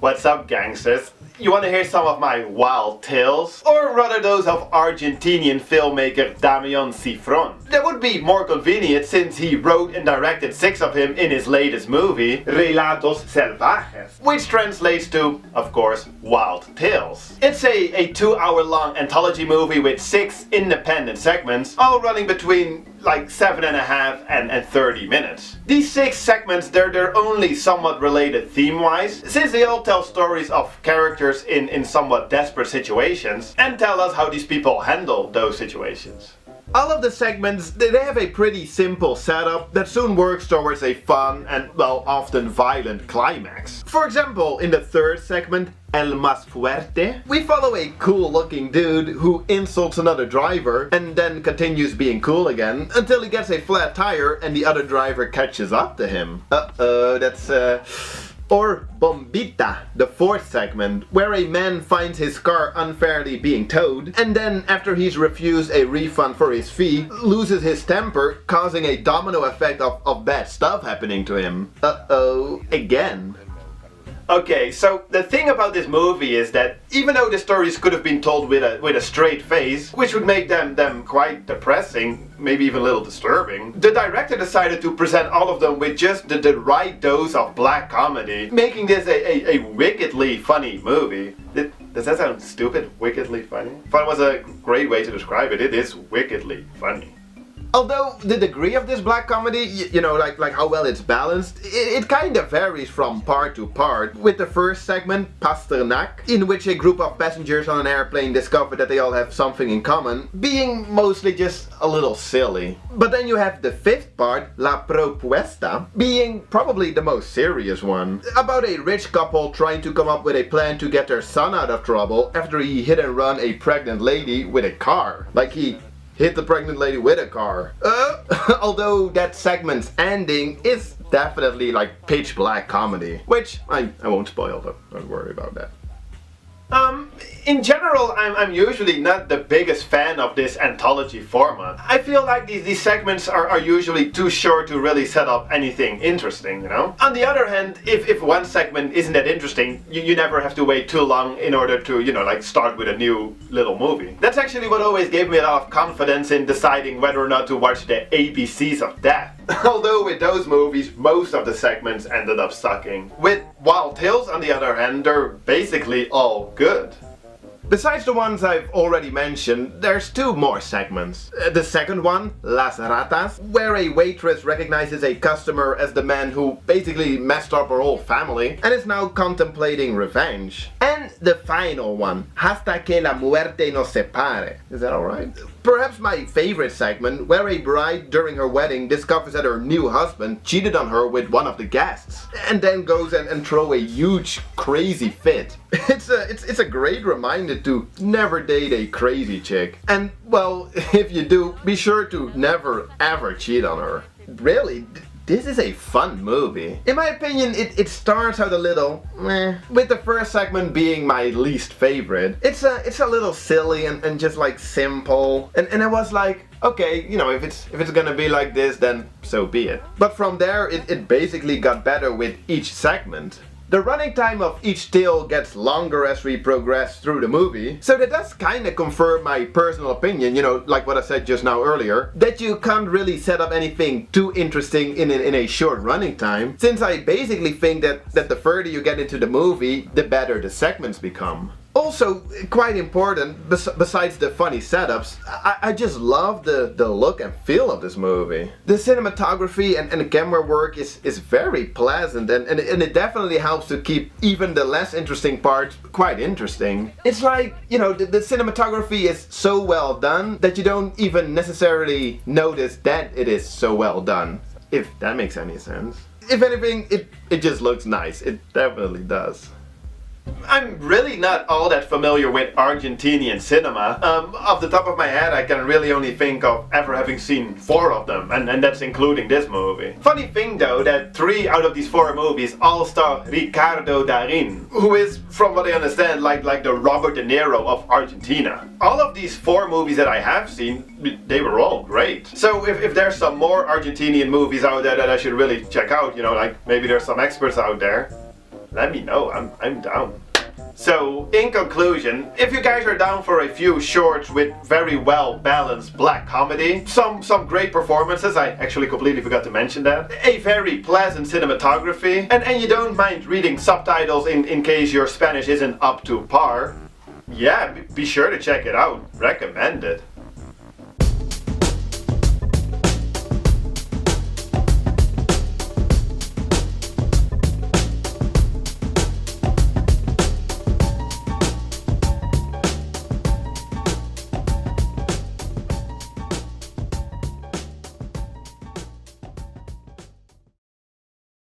What's up, gangsters? You want to hear some of my wild tales? Or rather those of Argentinian filmmaker Damian Cifrón? That would be more convenient since he wrote and directed 6 of him in his latest movie, Relatos Selvajes, which translates to, of course, Wild Tales. It's a 2-hour-long anthology movie with 6 independent segments, all running between like 7.5 and 30 minutes. These 6 segments, they're only somewhat related theme-wise, since they all tell stories of characters in somewhat desperate situations, and tell us how these people handle those situations. All of the segments, they have a pretty simple setup that soon works towards a fun and, well, often violent climax. For example, in the 3rd segment, El Más Fuerte, we follow a cool looking dude who insults another driver and then continues being cool again until he gets a flat tire and the other driver catches up to him. Or Bombita, the 4th segment, where a man finds his car unfairly being towed and then, after he's refused a refund for his fee, loses his temper, causing a domino effect of bad stuff happening to him. Again. Okay, so the thing about this movie is that even though the stories could have been told with a straight face, which would make them quite depressing, maybe even a little disturbing, the director decided to present all of them with just the right dose of black comedy, making this a wickedly funny movie. Does that sound stupid? Wickedly funny? Fun was a great way to describe it. It is wickedly funny. Although the degree of this black comedy, you know, like how well it's balanced, it kind of varies from part to part, with the 1st segment, Pasternak, in which a group of passengers on an airplane discover that they all have something in common, being mostly just a little silly. But then you have the 5th part, La Propuesta, being probably the most serious one, about a rich couple trying to come up with a plan to get their son out of trouble after he hit and run a pregnant lady with a car. Like he hit the pregnant lady with a car. Although that segment's ending is definitely like pitch black comedy, which I won't spoil, but don't worry about that. In general, I'm usually not the biggest fan of this anthology format. I feel like these segments are usually too short to really set up anything interesting, you know? On the other hand, if one segment isn't that interesting, you never have to wait too long in order to, you know, like start with a new little movie. That's actually what always gave me a lot of confidence in deciding whether or not to watch the ABCs of Death. Although with those movies, most of the segments ended up sucking. With Wild Tales, on the other hand, they're basically all good. Besides the ones I've already mentioned, there's 2 more segments. The 2nd one, Las Ratas, where a waitress recognizes a customer as the man who basically messed up her whole family and is now contemplating revenge. And the final one, Hasta que la muerte nos separe. Is that alright? Perhaps my favorite segment, where a bride during her wedding discovers that her new husband cheated on her with one of the guests, and then goes and throw a huge crazy fit. It's a great reminder to never date a crazy chick. And well, if you do, be sure to never ever cheat on her. Really, this is a fun movie. In my opinion, it starts out a little meh, with the 1st segment being my least favorite. It's a little silly and just like simple. And I was like, okay, you know, if it's gonna be like this, then so be it. But from there, it basically got better with each segment. The running time of each tale gets longer as we progress through the movie, so that does kinda confirm my personal opinion, you know, like what I said just now earlier, that you can't really set up anything too interesting in a short running time, since I basically think that the further you get into the movie, the better the segments become. Also, quite important, besides the funny setups, I just love the look and feel of this movie. The cinematography and the camera work is very pleasant and it definitely helps to keep even the less interesting parts quite interesting. It's like, you know, the cinematography is so well done that you don't even necessarily notice that it is so well done, if that makes any sense. If anything, it just looks nice. It definitely does. I'm really not all that familiar with Argentinian cinema. Off the top of my head, I can really only think of ever having seen 4 of them, and that's including this movie. Funny thing though, that 3 out of these 4 movies all star Ricardo Darín, who is, from what I understand, like the Robert De Niro of Argentina. All of these 4 movies that I have seen, they were all great. So if there's some more Argentinian movies out there that I should really check out, you know, like maybe there's some experts out there, let me know. I'm down. So, in conclusion, if you guys are down for a few shorts with very well balanced black comedy, some great performances, I actually completely forgot to mention that, a very pleasant cinematography, and you don't mind reading subtitles in case your Spanish isn't up to par, yeah, be sure to check it out. Recommend it.